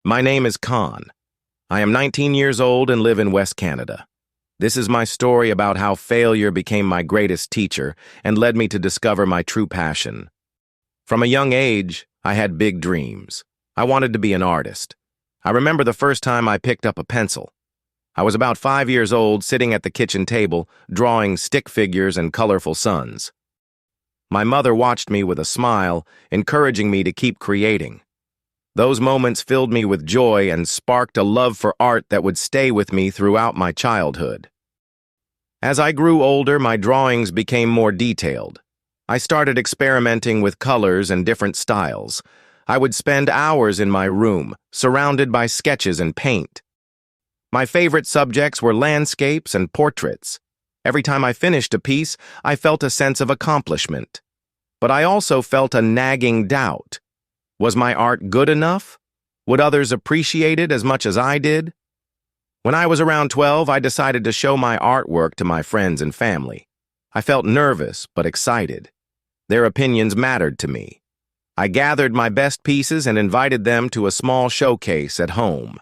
My name is Khan. I am 19 years old and live in West Canada. This is my story about how failure became my greatest teacher and led me to discover my true passion. From a young age, I had big dreams. I wanted to be an artist. I remember the first time I picked up a pencil. I was about 5 years old, sitting at the kitchen table, drawing stick figures and colorful suns. My mother watched me with a smile, encouraging me to keep creating. Those moments filled me with joy and sparked a love for art that would stay with me throughout my childhood. As I grew older, my drawings became more detailed. I started experimenting with colors and different styles. I would spend hours in my room, surrounded by sketches and paint. My favorite subjects were landscapes and portraits. Every time I finished a piece, I felt a sense of accomplishment. But I also felt a nagging doubt. Was my art good enough? Would others appreciate it as much as I did? When I was around 12, I decided to show my artwork to my friends and family. I felt nervous but excited. Their opinions mattered to me. I gathered my best pieces and invited them to a small showcase at home.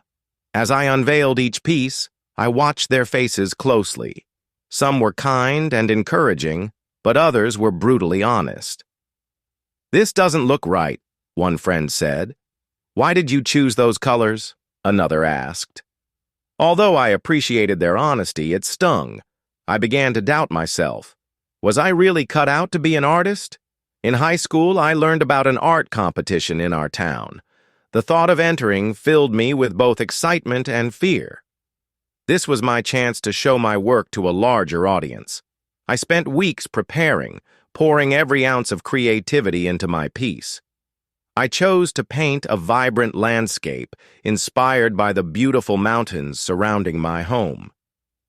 As I unveiled each piece, I watched their faces closely. Some were kind and encouraging, but others were brutally honest. "This doesn't look right," one friend said. "Why did you choose those colors?" another asked. Although I appreciated their honesty, it stung. I began to doubt myself. Was I really cut out to be an artist? In high school, I learned about an art competition in our town. The thought of entering filled me with both excitement and fear. This was my chance to show my work to a larger audience. I spent weeks preparing, pouring every ounce of creativity into my piece. I chose to paint a vibrant landscape inspired by the beautiful mountains surrounding my home.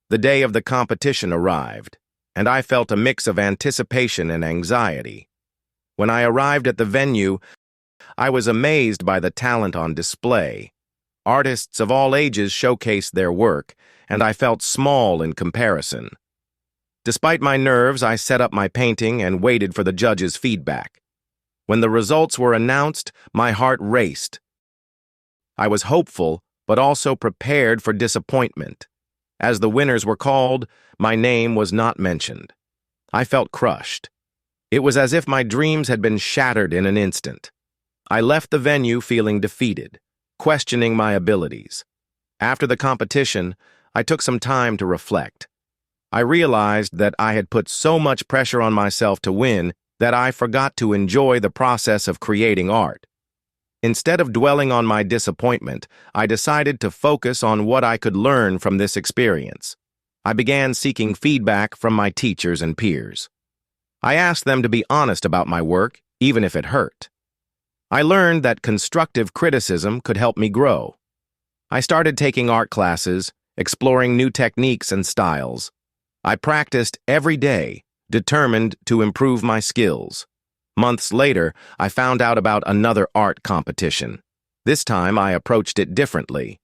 The day of the competition arrived, and I felt a mix of anticipation and anxiety. When I arrived at the venue, I was amazed by the talent on display. Artists of all ages showcased their work, and I felt small in comparison. Despite my nerves, I set up my painting and waited for the judges' feedback. When the results were announced, my heart raced. I was hopeful, but also prepared for disappointment. As the winners were called, my name was not mentioned. I felt crushed. It was as if my dreams had been shattered in an instant. I left the venue feeling defeated, questioning my abilities. After the competition, I took some time to reflect. I realized that I had put so much pressure on myself to win that I forgot to enjoy the process of creating art. Instead of dwelling on my disappointment, I decided to focus on what I could learn from this experience. I began seeking feedback from my teachers and peers. I asked them to be honest about my work, even if it hurt. I learned that constructive criticism could help me grow. I started taking art classes, exploring new techniques and styles. I practiced every day, determined to improve my skills. Months later, I found out about another art competition. This time, I approached it differently.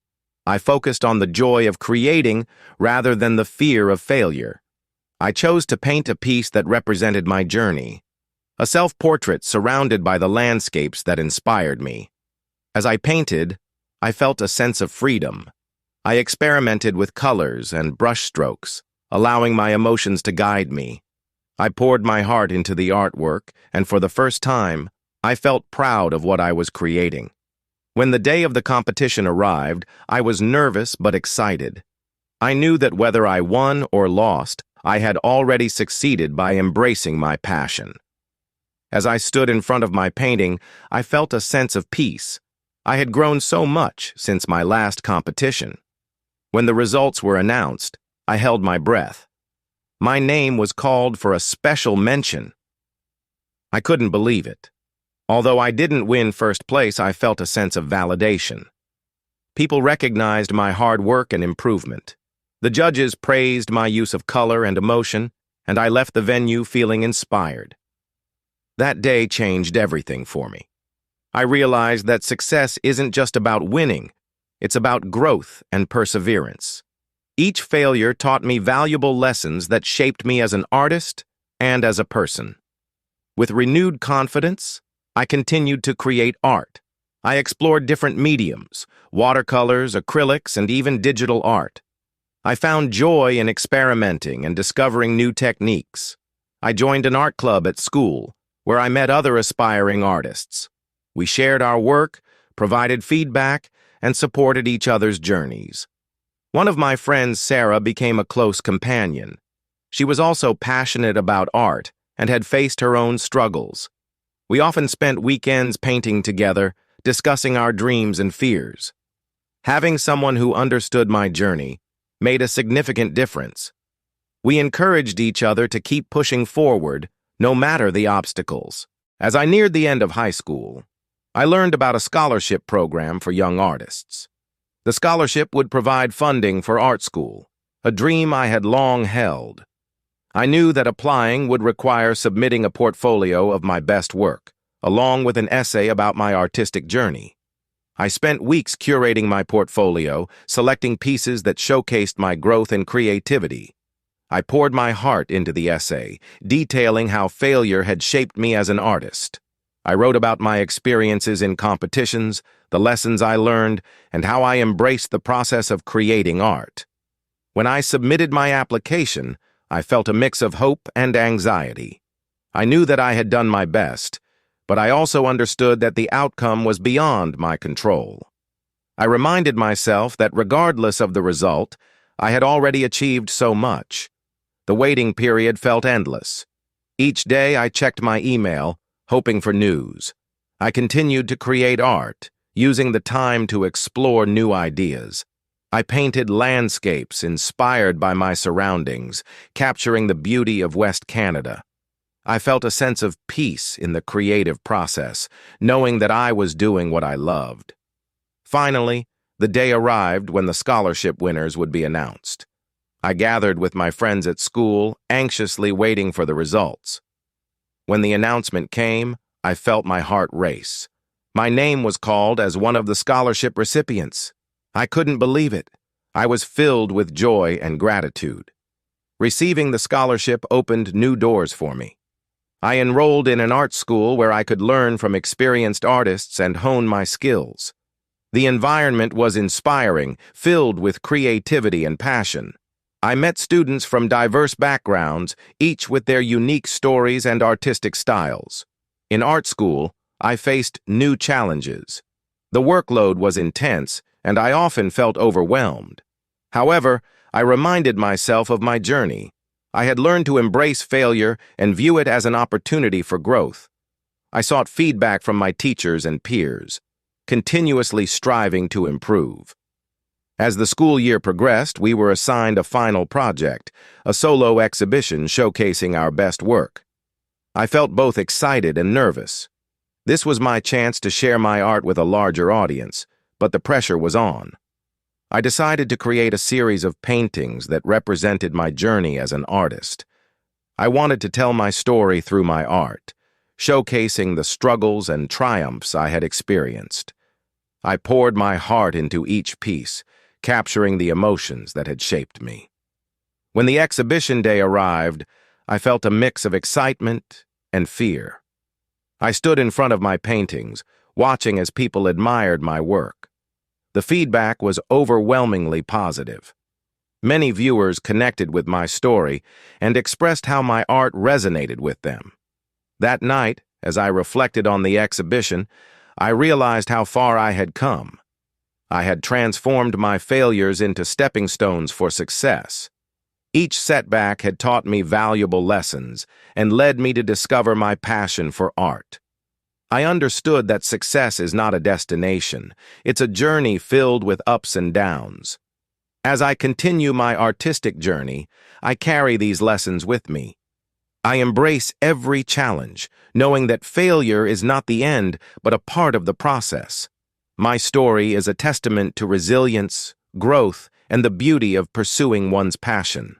I focused on the joy of creating rather than the fear of failure. I chose to paint a piece that represented my journey, a self-portrait surrounded by the landscapes that inspired me. As I painted, I felt a sense of freedom. I experimented with colors and brushstrokes, allowing my emotions to guide me. I poured my heart into the artwork, and for the first time, I felt proud of what I was creating. When the day of the competition arrived, I was nervous but excited. I knew that whether I won or lost, I had already succeeded by embracing my passion. As I stood in front of my painting, I felt a sense of peace. I had grown so much since my last competition. When the results were announced, I held my breath. My name was called for a special mention. I couldn't believe it. Although I didn't win first place, I felt a sense of validation. People recognized my hard work and improvement. The judges praised my use of color and emotion, and I left the venue feeling inspired. That day changed everything for me. I realized that success isn't just about winning, it's about growth and perseverance. Each failure taught me valuable lessons that shaped me as an artist and as a person. With renewed confidence, I continued to create art. I explored different mediums, watercolors, acrylics, and even digital art. I found joy in experimenting and discovering new techniques. I joined an art club at school, where I met other aspiring artists. We shared our work, provided feedback, and supported each other's journeys. One of my friends, Sarah, became a close companion. She was also passionate about art and had faced her own struggles. We often spent weekends painting together, discussing our dreams and fears. Having someone who understood my journey made a significant difference. We encouraged each other to keep pushing forward, no matter the obstacles. As I neared the end of high school, I learned about a scholarship program for young artists. The scholarship would provide funding for art school, a dream I had long held. I knew that applying would require submitting a portfolio of my best work, along with an essay about my artistic journey. I spent weeks curating my portfolio, selecting pieces that showcased my growth and creativity. I poured my heart into the essay, detailing how failure had shaped me as an artist. I wrote about my experiences in competitions, the lessons I learned, and how I embraced the process of creating art. When I submitted my application, I felt a mix of hope and anxiety. I knew that I had done my best, but I also understood that the outcome was beyond my control. I reminded myself that regardless of the result, I had already achieved so much. The waiting period felt endless. Each day I checked my email, hoping for news. I continued to create art, using the time to explore new ideas. I painted landscapes inspired by my surroundings, capturing the beauty of West Canada. I felt a sense of peace in the creative process, knowing that I was doing what I loved. Finally, the day arrived when the scholarship winners would be announced. I gathered with my friends at school, anxiously waiting for the results. When the announcement came, I felt my heart race. My name was called as one of the scholarship recipients. I couldn't believe it. I was filled with joy and gratitude. Receiving the scholarship opened new doors for me. I enrolled in an art school where I could learn from experienced artists and hone my skills. The environment was inspiring, filled with creativity and passion. I met students from diverse backgrounds, each with their unique stories and artistic styles. In art school, I faced new challenges. The workload was intense, and I often felt overwhelmed. However, I reminded myself of my journey. I had learned to embrace failure and view it as an opportunity for growth. I sought feedback from my teachers and peers, continuously striving to improve. As the school year progressed, we were assigned a final project, a solo exhibition showcasing our best work. I felt both excited and nervous. This was my chance to share my art with a larger audience, but the pressure was on. I decided to create a series of paintings that represented my journey as an artist. I wanted to tell my story through my art, showcasing the struggles and triumphs I had experienced. I poured my heart into each piece, capturing the emotions that had shaped me. When the exhibition day arrived, I felt a mix of excitement and fear. I stood in front of my paintings, watching as people admired my work. The feedback was overwhelmingly positive. Many viewers connected with my story and expressed how my art resonated with them. That night, as I reflected on the exhibition, I realized how far I had come. I had transformed my failures into stepping stones for success. Each setback had taught me valuable lessons and led me to discover my passion for art. I understood that success is not a destination. It's a journey filled with ups and downs. As I continue my artistic journey, I carry these lessons with me. I embrace every challenge, knowing that failure is not the end, but a part of the process. My story is a testament to resilience, growth, and the beauty of pursuing one's passion.